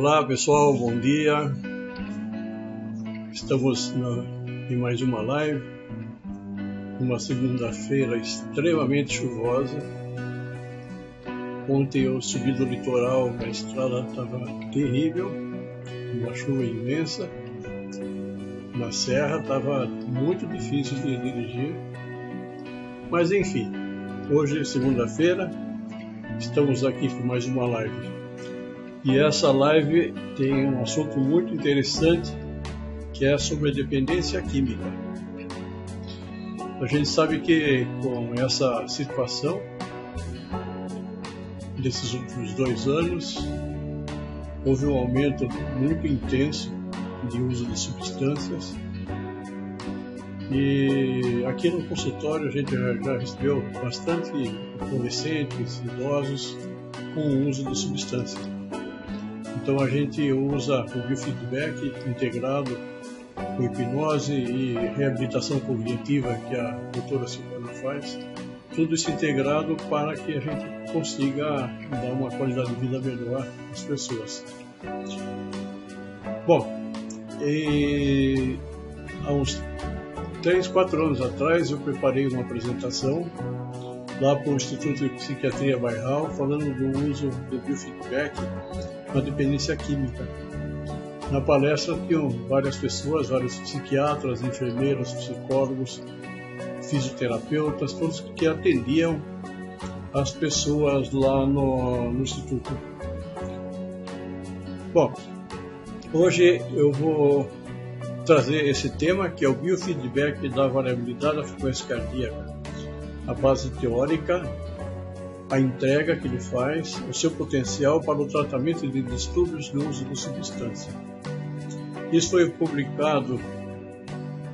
Olá pessoal, bom dia. Estamos em mais uma live, uma segunda-feira extremamente chuvosa. Ontem eu subi do litoral, a estrada estava terrível, uma chuva imensa. Na serra estava muito difícil de dirigir. Mas enfim, hoje é segunda-feira, estamos aqui com mais uma live. E essa live tem um assunto muito interessante, que é sobre a dependência química. A gente sabe que com essa situação desses últimos 2 anos, houve um aumento muito intenso de uso de substâncias. E aqui no consultório a gente já recebeu bastante adolescentes, idosos com o uso de substâncias. Então a gente usa o biofeedback integrado com hipnose e reabilitação cognitiva que a doutora Silvana faz. Tudo isso integrado para que a gente consiga dar uma qualidade de vida melhor às pessoas. Bom, há uns 3, 4 anos atrás eu preparei uma apresentação lá para o Instituto de Psiquiatria Bairral, falando do uso do biofeedback na dependência química. Na palestra tinham várias pessoas, vários psiquiatras, enfermeiros, psicólogos, fisioterapeutas, todos que atendiam as pessoas lá no Instituto. Bom, hoje eu vou trazer esse tema, que é o biofeedback da variabilidade da frequência cardíaca. A base teórica, a entrega que ele faz, o seu potencial para o tratamento de distúrbios do uso de substância. Isso foi publicado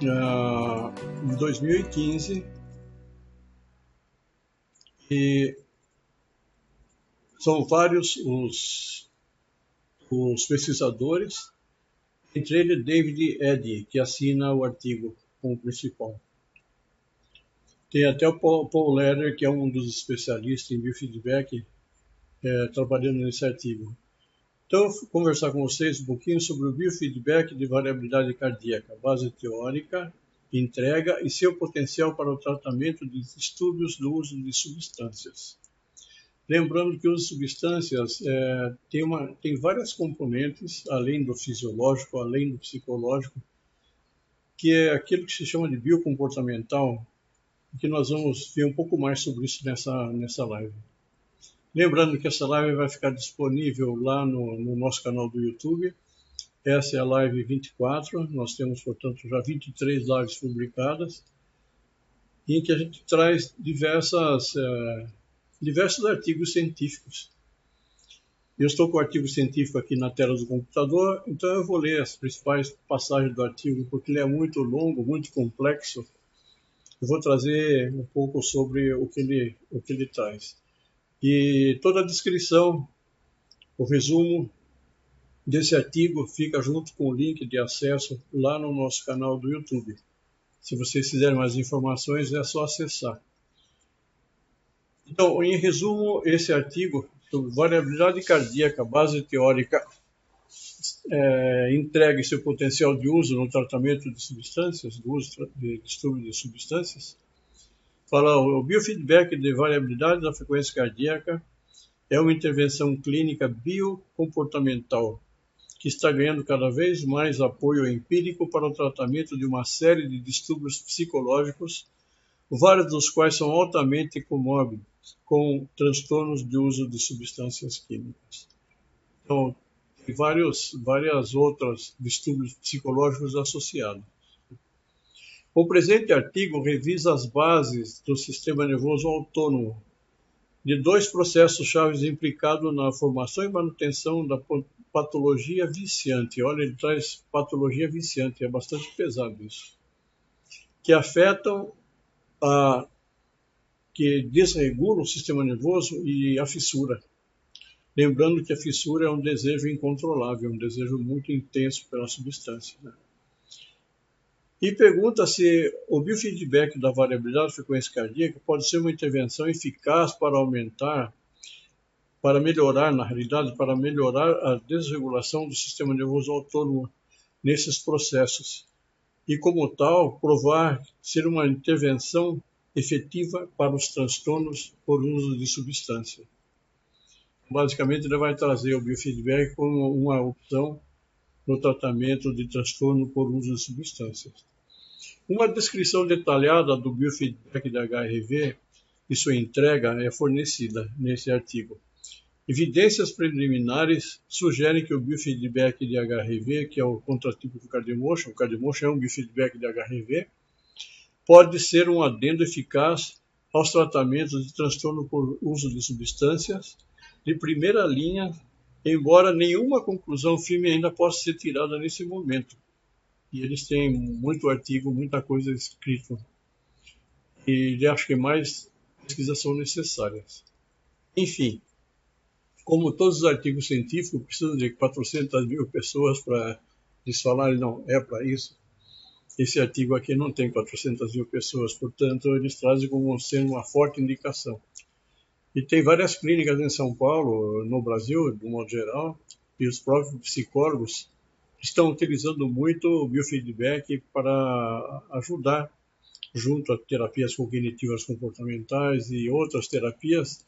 em 2015 e são vários os pesquisadores, entre eles David Eddy, que assina o artigo como principal. Tem até o Paul Leder, que é um dos especialistas em biofeedback, trabalhando nesse artigo. Então, eu vou conversar com vocês um pouquinho sobre o biofeedback de variabilidade cardíaca, base teórica, entrega e seu potencial para o tratamento de distúrbios do uso de substâncias. Lembrando que o uso de substâncias tem várias componentes, além do fisiológico, além do psicológico, que é aquilo que se chama de biocomportamental, que nós vamos ver um pouco mais sobre isso nessa live. Lembrando que essa live vai ficar disponível lá no nosso canal do YouTube. Essa é a live 24, nós temos, portanto, já 23 lives publicadas, em que a gente traz diversos artigos científicos. Eu estou com o artigo científico aqui na tela do computador, então eu vou ler as principais passagens do artigo, porque ele é muito longo, muito complexo. Eu vou trazer um pouco sobre o que ele traz. E toda a descrição, o resumo desse artigo fica junto com o link de acesso lá no nosso canal do YouTube. Se vocês quiserem mais informações, é só acessar. Então, em resumo, esse artigo sobre variabilidade cardíaca, base teórica, entrega seu potencial de uso no tratamento de substâncias, do uso de distúrbios de substâncias. Fala, o biofeedback de variabilidade da frequência cardíaca é uma intervenção clínica biocomportamental que está ganhando cada vez mais apoio empírico para o tratamento de uma série de distúrbios psicológicos, vários dos quais são altamente comórbidos, com transtornos de uso de substâncias químicas. Então, tem várias outras distúrbios psicológicos associados. O presente artigo revisa as bases do sistema nervoso autônomo, de 2 processos chaves implicados na formação e manutenção da patologia viciante. Olha, ele traz patologia viciante, é bastante pesado isso. Que afetam, que desregulam o sistema nervoso e a fissura. Lembrando que a fissura é um desejo incontrolável, um desejo muito intenso pela substância, né? E pergunta se o biofeedback da variabilidade da frequência cardíaca pode ser uma intervenção eficaz para aumentar para melhorar, na realidade, para melhorar a desregulação do sistema nervoso autônomo nesses processos. E, como tal, provar ser uma intervenção efetiva para os transtornos por uso de substância. Basicamente, ele vai trazer o biofeedback como uma opção no tratamento de transtorno por uso de substâncias. Uma descrição detalhada do biofeedback de HRV e sua entrega é fornecida nesse artigo. Evidências preliminares sugerem que o biofeedback de HRV, que é o contratipo do CardioMotion, o CardioMotion é um biofeedback de HRV, pode ser um adendo eficaz aos tratamentos de transtorno por uso de substâncias de primeira linha, embora nenhuma conclusão firme ainda possa ser tirada nesse momento. E eles têm muito artigo, muita coisa escrita. E acho que mais pesquisas são necessárias. Enfim, como todos os artigos científicos precisam de 400 mil pessoas para eles falarem, não, é para isso. Esse artigo aqui não tem 400 mil pessoas, portanto, eles trazem como sendo uma forte indicação. E tem várias clínicas em São Paulo, no Brasil, de um modo geral, e os próprios psicólogos estão utilizando muito o biofeedback para ajudar, junto a terapias cognitivas comportamentais e outras terapias,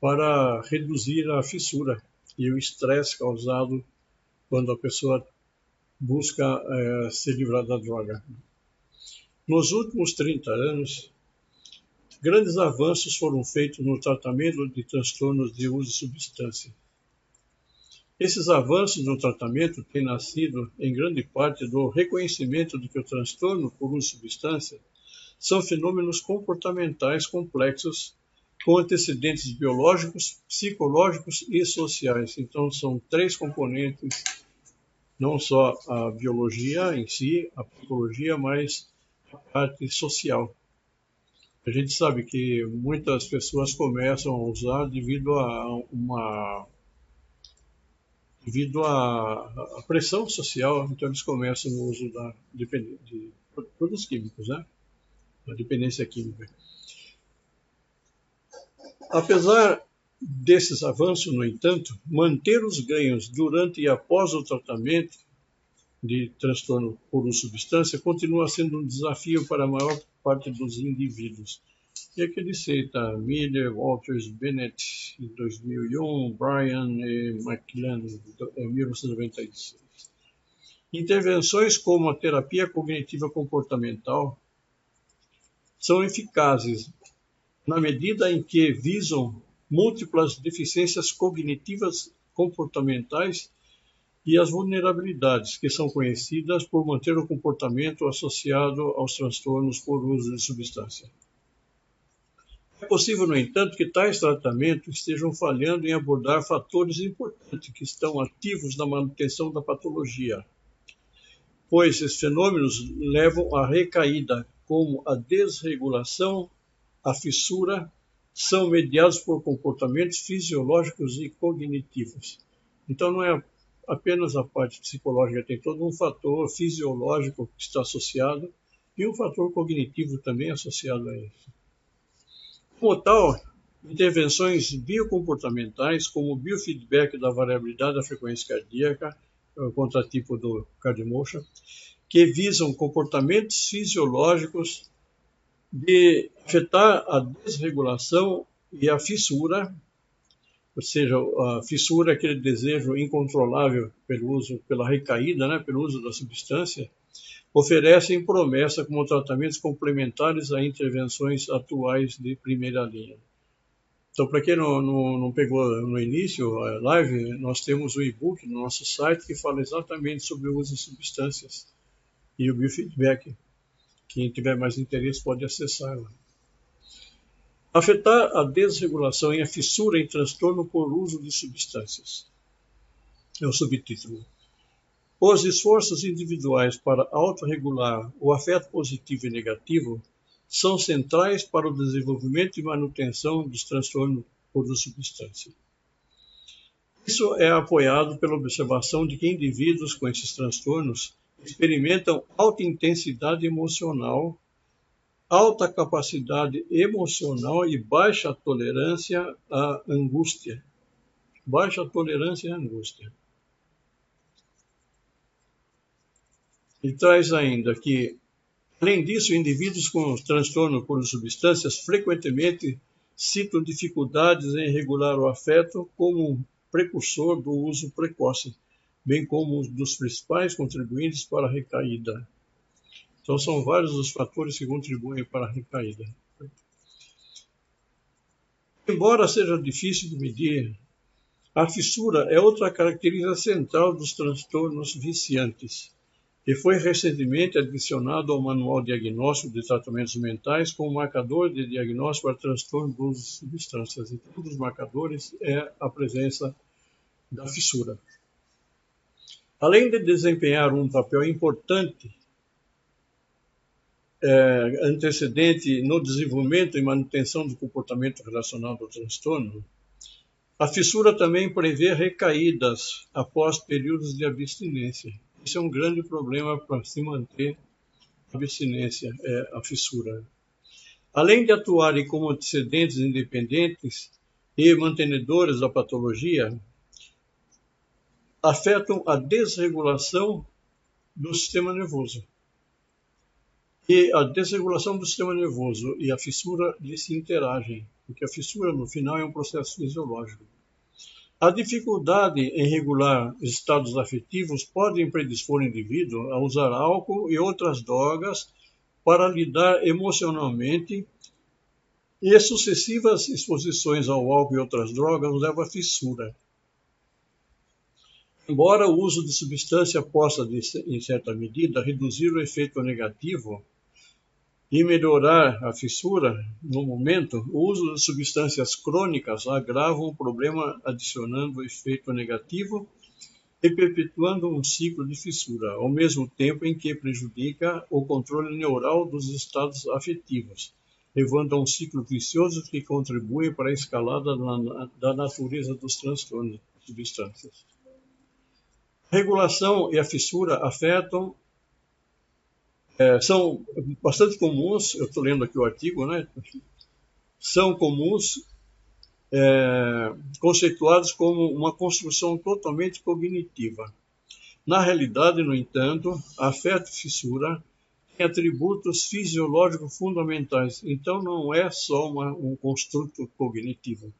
para reduzir a fissura e o estresse causado quando a pessoa busca se livrar da droga. Nos últimos 30 anos, grandes avanços foram feitos no tratamento de transtornos de uso de substância. Esses avanços no tratamento têm nascido, em grande parte, do reconhecimento de que o transtorno por uso de substância são fenômenos comportamentais complexos com antecedentes biológicos, psicológicos e sociais. Então, são três componentes, não só a biologia em si, a psicologia, mas a parte social. A gente sabe que muitas pessoas começam a usar devido a pressão social, então eles começam no uso de produtos químicos, né? A dependência química. Apesar desses avanços, no entanto, manter os ganhos durante e após o tratamento de transtorno por uso de substância continua sendo um desafio para a maior parte dos indivíduos. E aqui ele cita Miller, Walters, Bennett, em 2001, Bryan e McLean, em 1996. Intervenções como a terapia cognitiva comportamental são eficazes na medida em que visam múltiplas deficiências cognitivas comportamentais e as vulnerabilidades que são conhecidas por manter o comportamento associado aos transtornos por uso de substância. É possível, no entanto, que tais tratamentos estejam falhando em abordar fatores importantes que estão ativos na manutenção da patologia, pois esses fenômenos levam à recaída, como a desregulação, a fissura, são mediados por comportamentos fisiológicos e cognitivos. Então, não é apenas a parte psicológica, tem todo um fator fisiológico que está associado e um fator cognitivo também associado a isso. Como tal, intervenções biocomportamentais, como o biofeedback da variabilidade da frequência cardíaca, o contratipo do CardioMotion, que visam comportamentos fisiológicos de afetar a desregulação e a fissura, ou seja, a fissura é aquele desejo incontrolável pela recaída, né, pelo uso da substância, oferecem promessa como tratamentos complementares a intervenções atuais de primeira linha. Então, para quem não pegou no início a live, nós temos um e-book no nosso site que fala exatamente sobre o uso de substâncias e o biofeedback. Quem tiver mais interesse pode acessá-la. Afetar a desregulação e a fissura em transtorno por uso de substâncias. É o subtítulo. Os esforços individuais para autorregular o afeto positivo e negativo são centrais para o desenvolvimento e manutenção dos transtornos por uso de substância. Isso é apoiado pela observação de que indivíduos com esses transtornos experimentam alta intensidade emocional, alta capacidade emocional e baixa tolerância à angústia. baixa tolerância e angústia. E traz ainda que, além disso, indivíduos com transtorno por substâncias frequentemente citam dificuldades em regular o afeto como um precursor do uso precoce, bem como um dos principais contribuintes para a recaída. Então, são vários os fatores que contribuem para a recaída. Embora seja difícil de medir, a fissura é outra característica central dos transtornos viciantes e foi recentemente adicionado ao Manual Diagnóstico de Tratamentos Mentais como marcador de diagnóstico para transtorno do uso de substâncias. E um dos marcadores é a presença da fissura. Além de desempenhar um papel importante antecedente no desenvolvimento e manutenção do comportamento relacionado ao transtorno, a fissura também prevê recaídas após períodos de abstinência. Isso é um grande problema para se manter a abstinência, a fissura. Além de atuarem como antecedentes independentes e mantenedores da patologia, afetam a desregulação do sistema nervoso. E a desregulação do sistema nervoso e a fissura se interagem, porque a fissura, no final, é um processo fisiológico. A dificuldade em regular estados afetivos pode predispor o indivíduo a usar álcool e outras drogas para lidar emocionalmente, e sucessivas exposições ao álcool e outras drogas levam à fissura. Embora o uso de substância possa, em certa medida, reduzir o efeito negativo e melhorar a fissura, no momento, o uso de substâncias crônicas agrava o problema, adicionando o efeito negativo e perpetuando um ciclo de fissura, ao mesmo tempo em que prejudica o controle neural dos estados afetivos, levando a um ciclo vicioso que contribui para a escalada da natureza dos transtornos de substâncias. A regulação e a fissura afetam são bastante comuns, eu estou lendo aqui o artigo, né? São comuns, conceituados como uma construção totalmente cognitiva. Na realidade, no entanto, afeto e fissura têm atributos fisiológicos fundamentais, então não é só um construto cognitivo,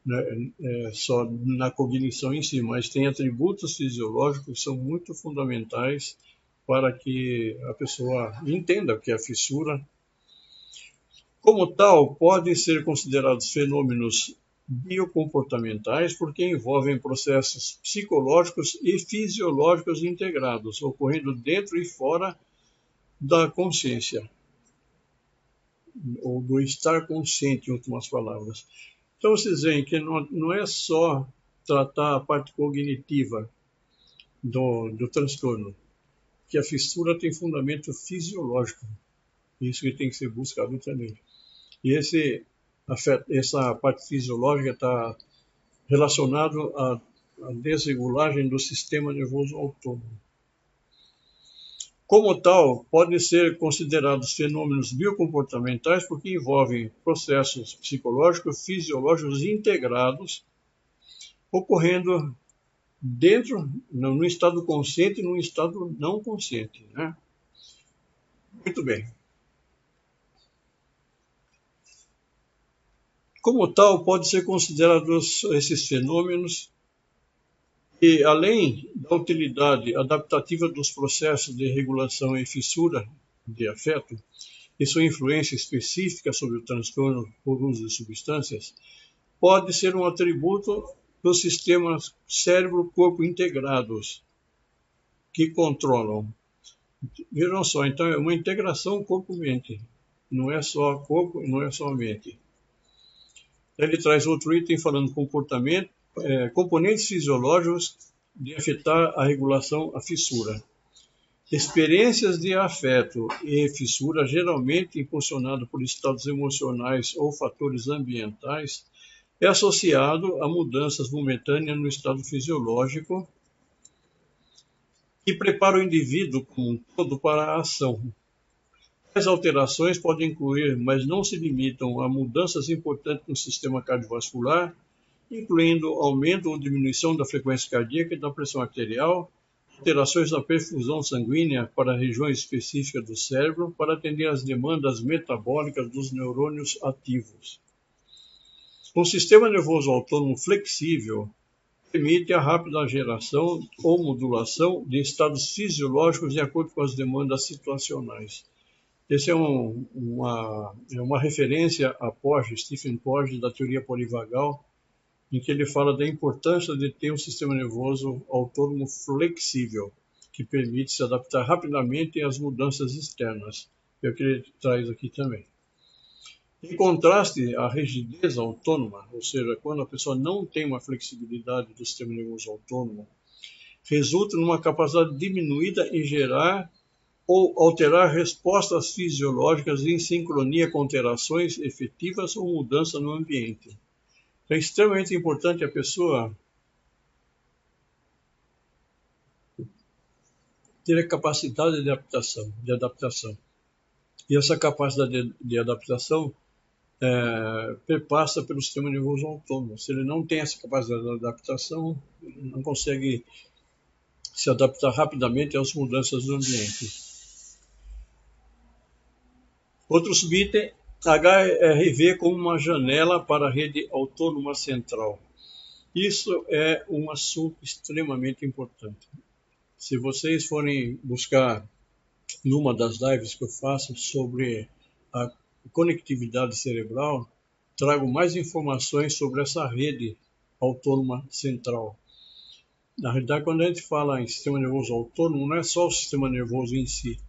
né? Só na cognição em si, mas tem atributos fisiológicos que são muito fundamentais para que a pessoa entenda o que é a fissura. Como tal, podem ser considerados fenômenos biocomportamentais porque envolvem processos psicológicos e fisiológicos integrados, ocorrendo dentro e fora da consciência, ou do estar consciente, em últimas palavras. Então, vocês veem que não é só tratar a parte cognitiva do transtorno, que a fissura tem fundamento fisiológico. Isso que tem que ser buscado também. E essa parte fisiológica está relacionada à desregulagem do sistema nervoso autônomo. Como tal, podem ser considerados fenômenos biocomportamentais porque envolvem processos psicológicos, fisiológicos integrados, ocorrendo no estado consciente e no estado não consciente, né? Muito bem. Como tal, pode ser considerados esses fenômenos e, além da utilidade adaptativa dos processos de regulação e fissura de afeto e sua influência específica sobre o transtorno por uso de substâncias, pode ser um atributo dos sistemas cérebro-corpo integrados que controlam. Vejam só, então é uma integração corpo-mente. Não é só corpo e não é só mente. Ele traz outro item falando comportamento, componentes fisiológicos de afetar a regulação, a fissura. Experiências de afeto e fissura, geralmente impulsionado por estados emocionais ou fatores ambientais, é associado a mudanças momentâneas no estado fisiológico que prepara o indivíduo como um todo para a ação. As alterações podem incluir, mas não se limitam a mudanças importantes no sistema cardiovascular incluindo aumento ou diminuição da frequência cardíaca e da pressão arterial, alterações na perfusão sanguínea para regiões específicas do cérebro para atender às demandas metabólicas dos neurônios ativos. O sistema nervoso autônomo flexível permite a rápida geração ou modulação de estados fisiológicos de acordo com as demandas situacionais. Essa é uma referência a Porges, Stephen Porges, da teoria polivagal, em que ele fala da importância de ter um sistema nervoso autônomo flexível, que permite se adaptar rapidamente às mudanças externas. É o que ele traz aqui também. Em contraste, a rigidez autônoma, ou seja, quando a pessoa não tem uma flexibilidade do sistema nervoso autônomo, resulta numa capacidade diminuída em gerar ou alterar respostas fisiológicas em sincronia com alterações efetivas ou mudança no ambiente. É extremamente importante a pessoa ter a capacidade de adaptação. E essa capacidade de adaptação perpassa pelo sistema nervoso autônomo. Se ele não tem essa capacidade de adaptação, não consegue se adaptar rapidamente às mudanças do ambiente. Outro subitem, HRV como uma janela para a rede autônoma central. Isso é um assunto extremamente importante. Se vocês forem buscar numa das lives que eu faço sobre a conectividade cerebral, trago mais informações sobre essa rede autônoma central. Na realidade, quando a gente fala em sistema nervoso autônomo, não é só o sistema nervoso em si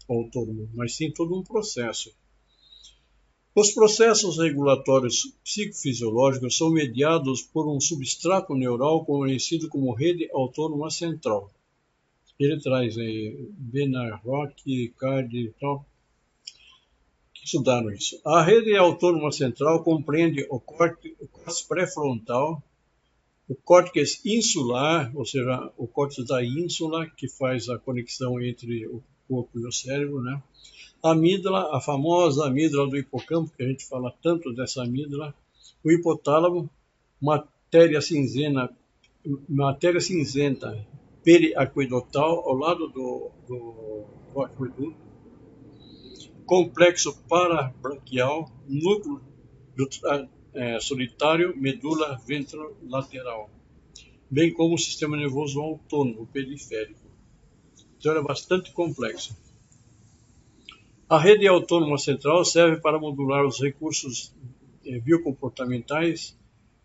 autônomo, mas sim todo um processo. Os processos regulatórios psicofisiológicos são mediados por um substrato neural conhecido como rede autônoma central. Ele traz aí Bernard Rock, Card e tal, que estudaram isso. A rede autônoma central compreende o córtex pré-frontal, o córtex insular, ou seja, o córtex da ínsula, que faz a conexão entre o corpo e o cérebro, né? A amígdala, a famosa amígdala do hipocampo, que a gente fala tanto dessa amígdala, o hipotálamo, matéria cinzenta periaquedutal ao lado do aqueduto, complexo parabranquial, núcleo solitário, medula ventrolateral, bem como o sistema nervoso autônomo periférico. Então é bastante complexo. A rede autônoma central serve para modular os recursos biocomportamentais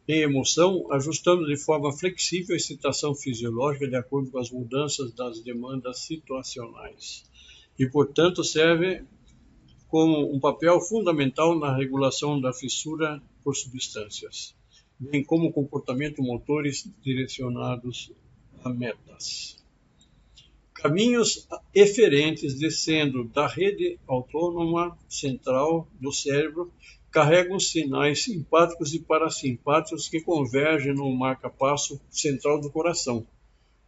e emoção, ajustando de forma flexível a excitação fisiológica de acordo com as mudanças das demandas situacionais. E, portanto, serve como um papel fundamental na regulação da fissura por substâncias, bem como comportamento motores direcionados a metas. Caminhos eferentes descendo da rede autônoma central do cérebro carregam sinais simpáticos e parasimpáticos que convergem no marca-passo central do coração,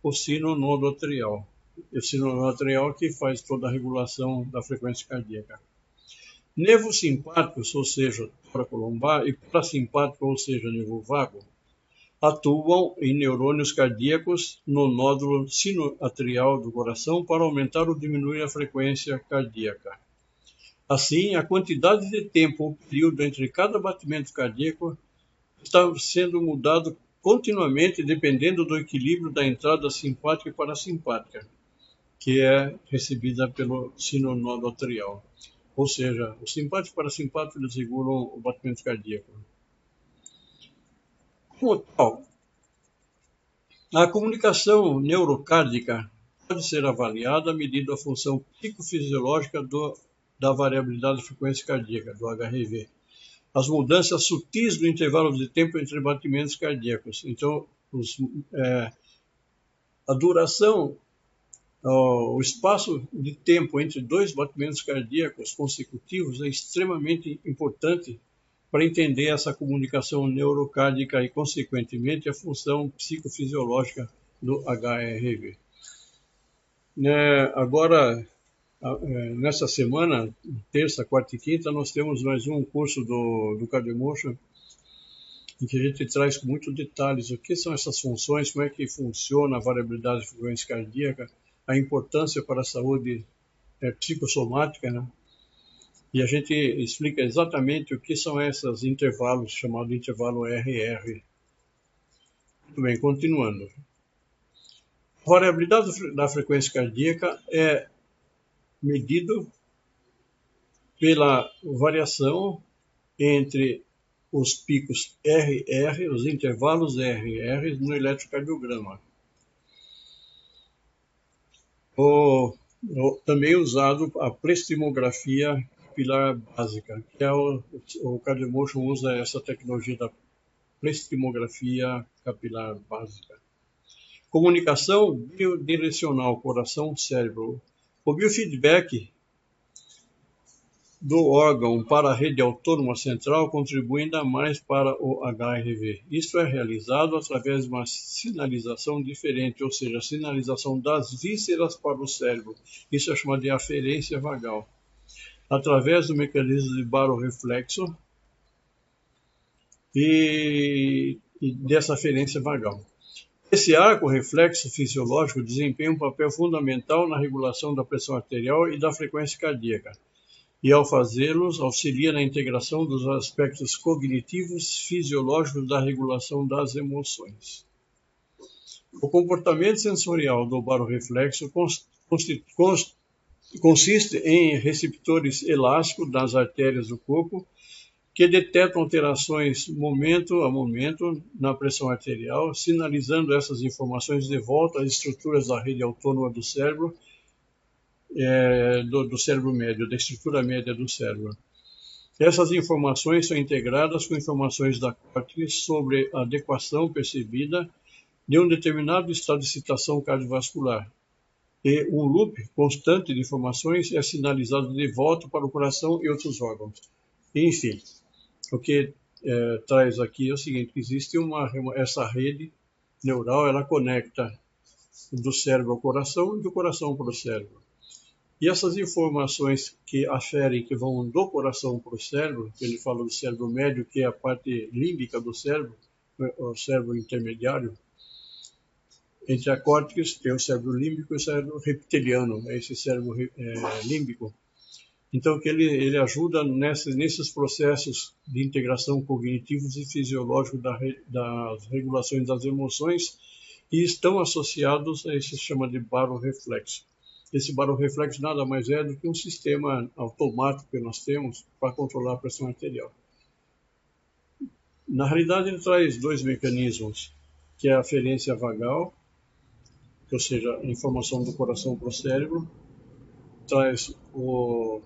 o sino nodoatrial. O sino nodoatrial que faz toda a regulação da frequência cardíaca. Nervos simpáticos, ou seja, toracolombar, e parasimpático, ou seja, nervo vago, atuam em neurônios cardíacos no nódulo sinoatrial do coração para aumentar ou diminuir a frequência cardíaca. Assim, a quantidade de tempo ou período entre cada batimento cardíaco está sendo mudado continuamente dependendo do equilíbrio da entrada simpática e parasimpática, que é recebida pelo sino nodoatrial. Ou seja, o simpático e o parasimpático eles regulam o batimento cardíaco. Como tal, a comunicação neurocárdica pode ser avaliada medindo a função psicofisiológica da variabilidade de frequência cardíaca, do HRV. As mudanças sutis do intervalo de tempo entre batimentos cardíacos. Então, a duração, o espaço de tempo entre dois batimentos cardíacos consecutivos é extremamente importante para entender essa comunicação neurocárdica e, consequentemente, a função psicofisiológica do HRV. Agora, nessa semana, terça, quarta e quinta, nós temos mais um curso do Cardiomotion, em que a gente traz com muitos detalhes o que são essas funções, como é que funciona a variabilidade de frequência cardíaca, a importância para a saúde psicossomática, né? E a gente explica exatamente o que são esses intervalos, chamado intervalo RR. Muito bem, continuando. A variabilidade da frequência cardíaca é medido pela variação entre os picos RR, os intervalos RR no eletrocardiograma. Também usado a plethysmografia capilar básica, que é o CardioMotion usa essa tecnologia da plethysmografia capilar básica. Comunicação bidirecional, coração-cérebro. O biofeedback do órgão para a rede autônoma central contribui ainda mais para o HRV. Isso é realizado através de uma sinalização diferente, ou seja, a sinalização das vísceras para o cérebro. Isso é chamado de aferência vagal. Através do mecanismo de baroreflexo e dessa aferência vagal. Esse arco reflexo fisiológico desempenha um papel fundamental na regulação da pressão arterial e da frequência cardíaca. E, ao fazê-los, auxilia na integração dos aspectos cognitivos fisiológicos da regulação das emoções. O comportamento sensorial do baroreflexo consiste em receptores elásticos das artérias do corpo que detectam alterações momento a momento na pressão arterial, sinalizando essas informações de volta às estruturas da rede autônoma do cérebro, do cérebro médio, da estrutura média do cérebro. Essas informações são integradas com informações da córtex sobre a adequação percebida de um determinado estado de excitação cardiovascular. E um loop constante de informações é sinalizado de volta para o coração e outros órgãos. Enfim, o que traz aqui é o seguinte: existe essa rede neural, ela conecta do cérebro ao coração e do coração para o cérebro. E essas informações que aferem, que vão do coração para o cérebro, que ele fala do cérebro médio, que é a parte límbica do cérebro, o cérebro intermediário, entre a córtex tem o cérebro límbico e o cérebro reptiliano, é esse cérebro límbico. Então, que ele ajuda nesses processos de integração cognitivos e fisiológicos das regulações das emoções e estão associados a esse chama de baroreflexo. Esse baroreflexo nada mais é do que um sistema automático que nós temos para controlar a pressão arterial. Na realidade, ele traz dois mecanismos, que é a aferência vagal, ou seja, a informação do coração para o cérebro, traz o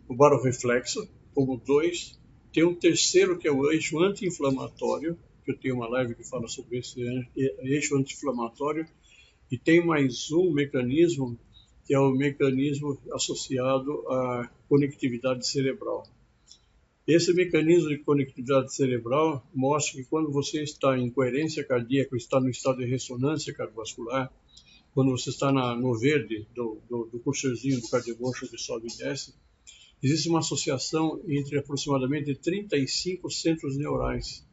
baroreflexo como dois. Tem um terceiro que é o eixo anti-inflamatório, que eu tenho uma live que fala sobre esse eixo anti-inflamatório, e tem mais um mecanismo, que é o mecanismo associado à conectividade cerebral. Esse mecanismo de conectividade cerebral mostra que quando você está em coerência cardíaca, está no estado de ressonância cardiovascular, quando você está no verde do cursorzinho do CardioMotion que sobe e desce, existe uma associação entre aproximadamente 35 centros neurais,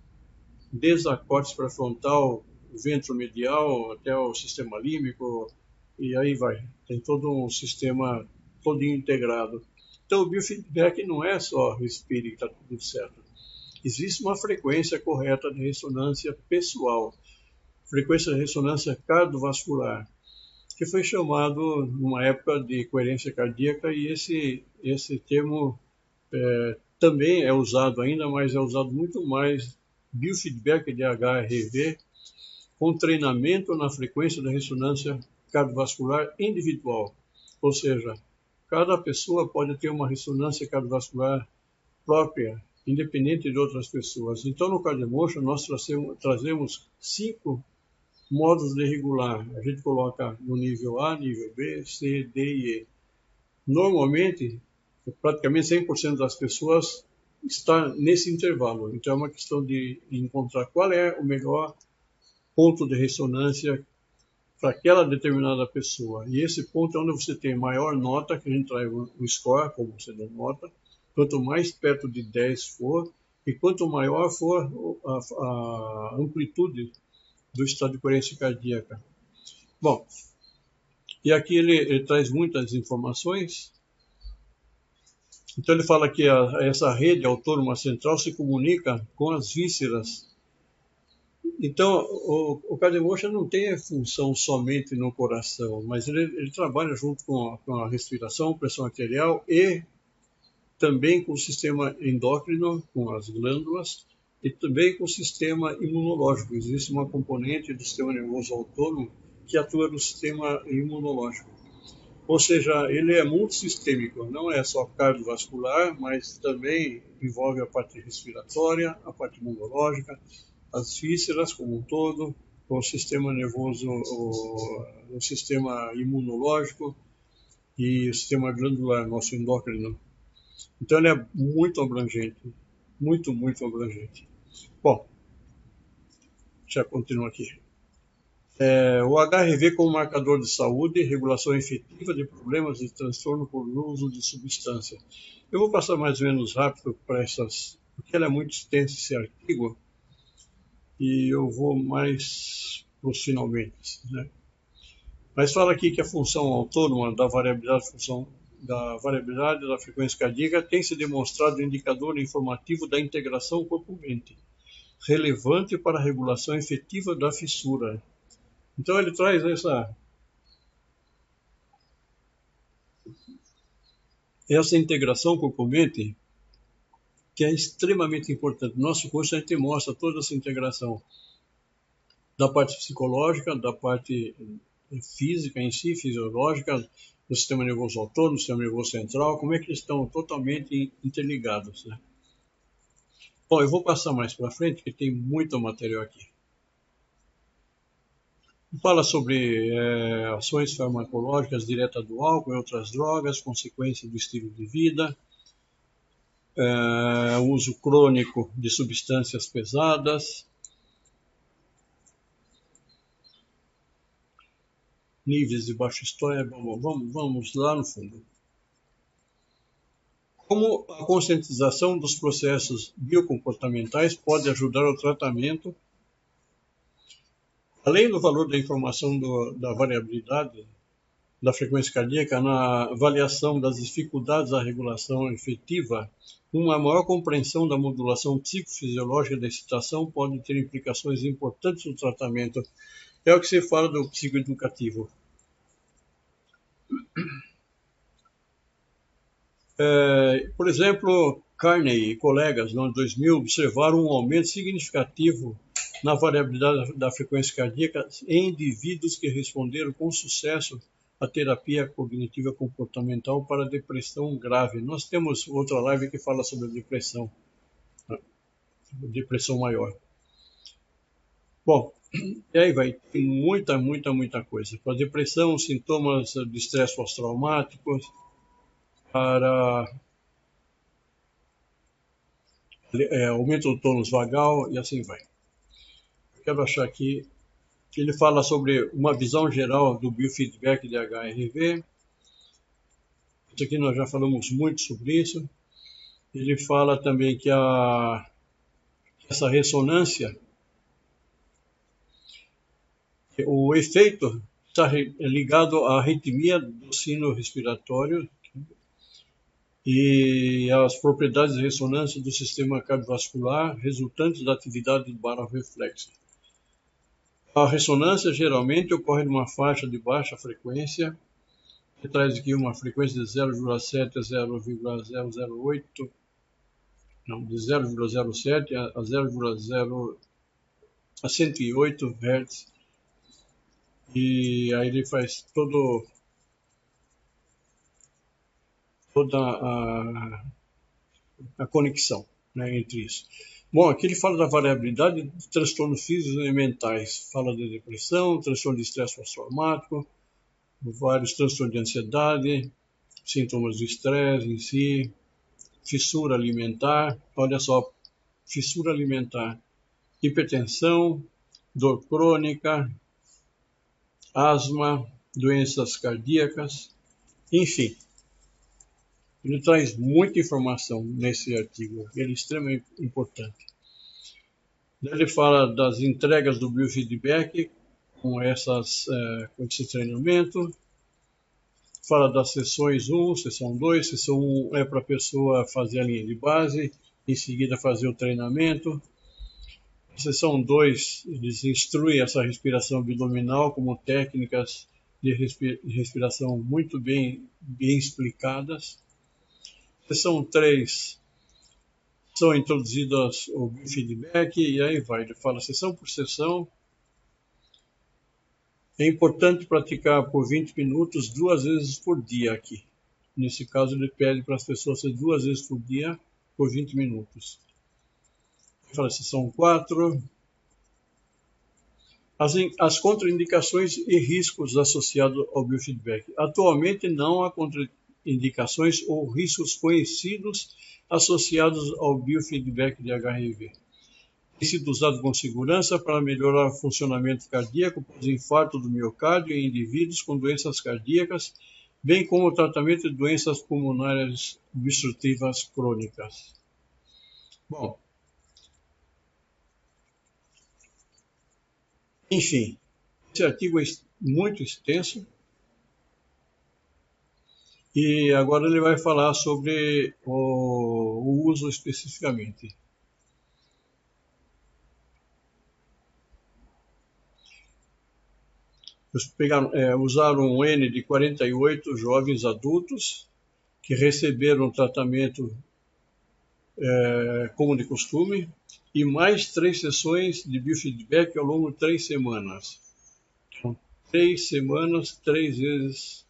desde a córtex pré-frontal, ventro medial, até o sistema límbico, e aí vai. Tem todo um sistema todo integrado. Então, o biofeedback não é só respire e está tudo certo. Existe uma frequência correta de ressonância pessoal, frequência de ressonância cardiovascular, que foi chamado numa época de coerência cardíaca, e esse termo também é usado ainda, mas é usado muito mais biofeedback de HRV, com treinamento na frequência da ressonância cardiovascular individual. Ou seja, cada pessoa pode ter uma ressonância cardiovascular própria, independente de outras pessoas. Então, no CardioMotion, nós trazemos 5 modos de regular. A gente coloca no nível A, nível B, C, D e E. Normalmente, praticamente 100% das pessoas está nesse intervalo. Então, é uma questão de encontrar qual é o melhor ponto de ressonância para aquela determinada pessoa. E esse ponto é onde você tem maior nota, que a gente traz o score, como você denota, quanto mais perto de 10 for, e quanto maior for a amplitude do estado de coerência cardíaca. Bom, e aqui ele traz muitas informações. Então ele fala que essa rede autônoma central se comunica com as vísceras. Então o Cardiomosha não tem função somente no coração, mas ele trabalha junto com a respiração, pressão arterial e também com o sistema endócrino, com as glândulas, e também com o sistema imunológico. Existe uma componente do sistema nervoso autônomo que atua no sistema imunológico. Ou seja, ele é multissistêmico, não é só cardiovascular, mas também envolve a parte respiratória, a parte imunológica, as vísceras como um todo, o sistema nervoso, o sistema imunológico e o sistema glandular, nosso endócrino. Então ele é muito abrangente, muito, muito abrangente. Bom, já continuo aqui. O HRV como marcador de saúde, regulação efetiva de problemas de transtorno por uso de substância. Eu vou passar mais ou menos rápido para essas, porque ela é muito extensa esse artigo, e eu vou mais para os finalmente, né? Mas fala aqui que a função autônoma da variabilidade da frequência cardíaca tem se demonstrado indicador informativo da integração corpo-mente, relevante para a regulação efetiva da fissura. Então ele traz essa integração corpo-mente, que é extremamente importante. No nosso curso a gente mostra toda essa integração da parte psicológica, da parte física em si, fisiológica, do sistema nervoso autônomo, do sistema nervoso central, como é que eles estão totalmente interligados, né? Bom, eu vou passar mais para frente, porque tem muito material aqui. Fala sobre ações farmacológicas diretas do álcool e outras drogas, consequências do estilo de vida, uso crônico de substâncias pesadas, níveis de baixa história. Vamos lá no fundo. Como a conscientização dos processos biocomportamentais pode ajudar ao tratamento, além do valor da informação da variabilidade da frequência cardíaca na avaliação das dificuldades da regulação efetiva, uma maior compreensão da modulação psicofisiológica da excitação pode ter implicações importantes no tratamento. É o que se fala do psicoeducativo. Por exemplo, Carney e colegas, no ano 2000, observaram um aumento significativo na variabilidade da frequência cardíaca em indivíduos que responderam com sucesso à terapia cognitiva comportamental para depressão grave. Nós temos outra live que fala sobre a depressão maior. Bom, e aí vai ter muita coisa. Para depressão, sintomas de estresse pós-traumático, para aumento do tônus vagal e assim vai. Quero achar aqui que ele fala sobre uma visão geral do biofeedback de HRV. Isso aqui nós já falamos muito sobre isso. Ele fala também que essa ressonância, o efeito está ligado à arritmia do sino respiratório e às propriedades de ressonância do sistema cardiovascular resultantes da atividade do barorreflexo. A ressonância geralmente ocorre numa faixa de baixa frequência, que traz aqui uma frequência de 0,7 a 0,008, não, de 0,07 a 0,0 a 108 Hz. E aí ele faz toda a conexão, né, entre isso. Bom, aqui ele fala da variabilidade de transtornos físicos e mentais. Fala de depressão, transtorno de estresse pós-traumático, vários transtornos de ansiedade, sintomas do estresse em si, fissura alimentar, olha só, fissura alimentar, hipertensão, dor crônica, asma, doenças cardíacas, enfim. Ele traz muita informação nesse artigo, ele é extremamente importante. Ele fala das entregas do biofeedback com esse treinamento, fala das sessões 1, sessão 2, sessão 1 é para a pessoa fazer a linha de base, em seguida fazer o treinamento. A sessão 2, eles instruem essa respiração abdominal como técnicas de respiração muito bem explicadas. Sessão 3, são introduzidas o biofeedback e aí vai, ele fala sessão por sessão. É importante praticar por 20 minutos 2 vezes por dia aqui. Nesse caso, ele pede para as pessoas fazer 2 vezes por dia por 20 minutos. Ele fala sessão 4. As contraindicações e riscos associados ao biofeedback. Atualmente não há contraindicações ou riscos conhecidos associados ao biofeedback de HIV. Tem sido usado com segurança para melhorar o funcionamento cardíaco pós-infarto do miocárdio em indivíduos com doenças cardíacas, bem como o tratamento de doenças pulmonares obstrutivas crônicas. Bom, enfim, esse artigo é muito extenso e agora ele vai falar sobre o uso especificamente. Usaram um N de 48 jovens adultos que receberam tratamento como de costume e mais 3 sessões de biofeedback ao longo de 3 semanas. Então, 3 semanas, 3 vezes,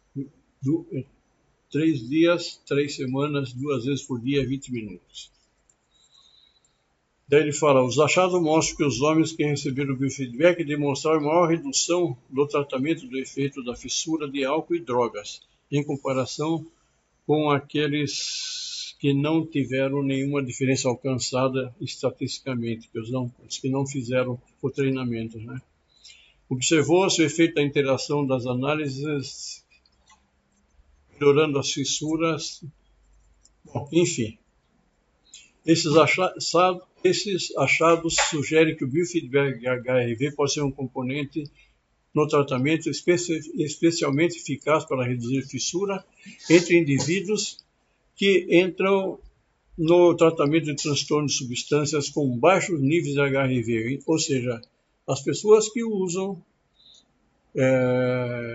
3 dias, 3 semanas, 2 vezes por dia, 20 minutos. Daí ele fala, os achados mostram que os homens que receberam o biofeedback demonstraram maior redução do tratamento do efeito da fissura de álcool e drogas, em comparação com aqueles que não tiveram nenhuma diferença alcançada estatisticamente, os que não fizeram o treinamento, né? Observou-se o efeito da interação das análises, melhorando as fissuras. Bom, enfim, esses achados sugerem que o biofeedback de HIV pode ser um componente no tratamento especialmente eficaz para reduzir fissura entre indivíduos que entram no tratamento de transtornos de substâncias com baixos níveis de HIV, ou seja, as pessoas que usam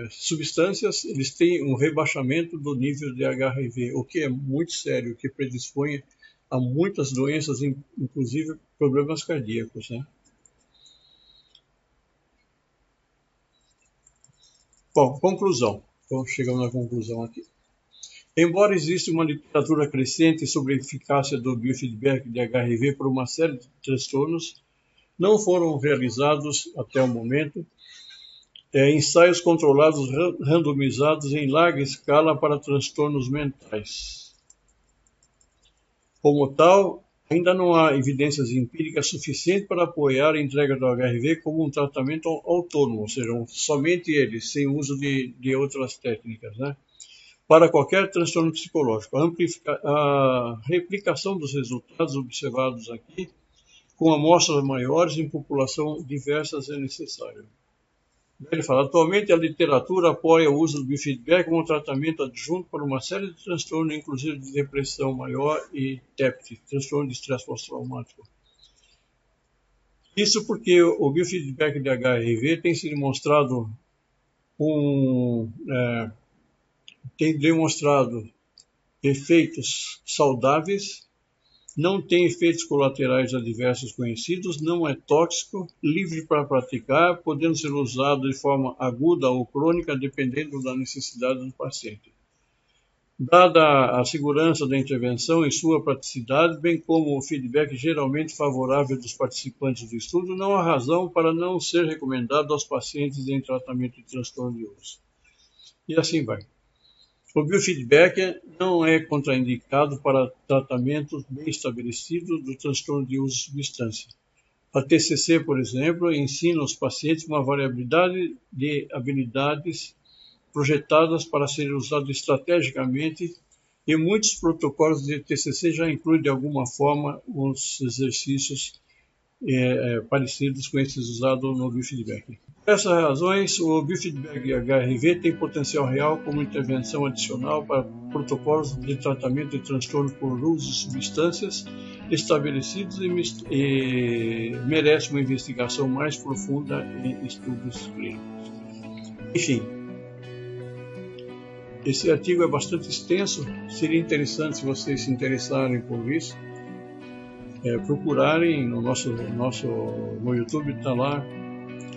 substâncias, eles têm um rebaixamento do nível de HIV, o que é muito sério, que predispõe a muitas doenças, inclusive problemas cardíacos, né? Bom, conclusão. Então, chegamos na conclusão aqui. Embora exista uma literatura crescente sobre a eficácia do biofeedback de HIV por uma série de transtornos, não foram realizados, até o momento, ensaios controlados randomizados em larga escala para transtornos mentais. Como tal, ainda não há evidências empíricas suficientes para apoiar a entrega do HIV como um tratamento autônomo, ou seja, somente ele, sem uso de outras técnicas, né? Para qualquer transtorno psicológico. A replicação dos resultados observados aqui, com amostras maiores em população diversas, é necessário. Ele fala, atualmente a literatura apoia o uso do biofeedback como tratamento adjunto para uma série de transtornos, inclusive de depressão maior e TEPT, transtorno de estresse pós-traumático. Isso porque o biofeedback de HIV tem se demonstrado tem demonstrado efeitos saudáveis, não tem efeitos colaterais adversos conhecidos, não é tóxico, livre para praticar, podendo ser usado de forma aguda ou crônica, dependendo da necessidade do paciente. Dada a segurança da intervenção e sua praticidade, bem como o feedback geralmente favorável dos participantes do estudo, não há razão para não ser recomendado aos pacientes em tratamento de transtorno de uso. E assim vai. O biofeedback não é contraindicado para tratamentos bem estabelecidos do transtorno de uso de substância. A TCC, por exemplo, ensina aos pacientes uma variedade de habilidades projetadas para serem usadas estrategicamente, e muitos protocolos de TCC já incluem de alguma forma os exercícios parecidos com esses usados no biofeedback. Por essas razões, o biofeedback HRV tem potencial real como intervenção adicional para protocolos de tratamento de transtorno por uso de substâncias estabelecidos e merece uma investigação mais profunda em estudos clínicos. Enfim, esse artigo é bastante extenso, seria interessante se vocês se interessarem por isso, procurarem no YouTube, está lá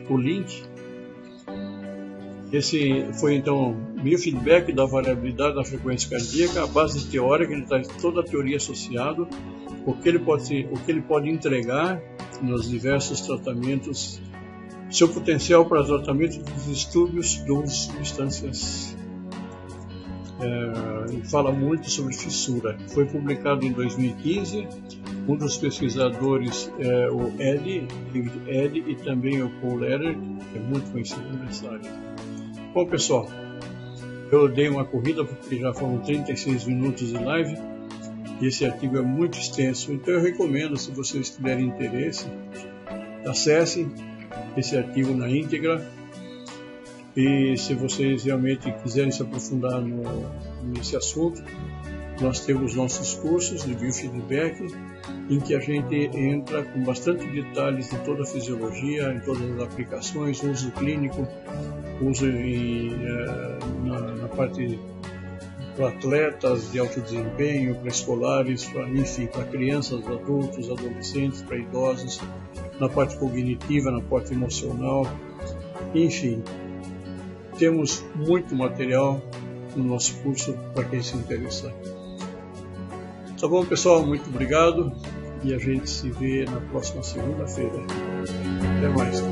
o link. Esse foi então biofeedback da variabilidade da frequência cardíaca, a base teórica, ele traz toda a teoria associada, o que ele pode entregar nos diversos tratamentos, seu potencial para tratamento dos distúrbios de uso de substâncias. Fala muito sobre fissura. Foi publicado em 2015. Um dos pesquisadores é o David Eddy, e também o Paul Leder, que é muito conhecido nessa área. Bom, pessoal, eu dei uma corrida porque já foram 36 minutos de live e esse artigo é muito extenso, então eu recomendo, se vocês tiverem interesse, acessem esse artigo na íntegra. E se vocês realmente quiserem se aprofundar nesse assunto, nós temos nossos cursos de biofeedback, em que a gente entra com bastante detalhes de toda a fisiologia, em todas as aplicações, uso clínico, uso na parte para atletas de alto desempenho, para escolares, enfim, para crianças, adultos, adolescentes, para idosos, na parte cognitiva, na parte emocional, enfim. Temos muito material no nosso curso para quem se interessar. Tá bom, pessoal? Muito obrigado e a gente se vê na próxima segunda-feira. Até mais.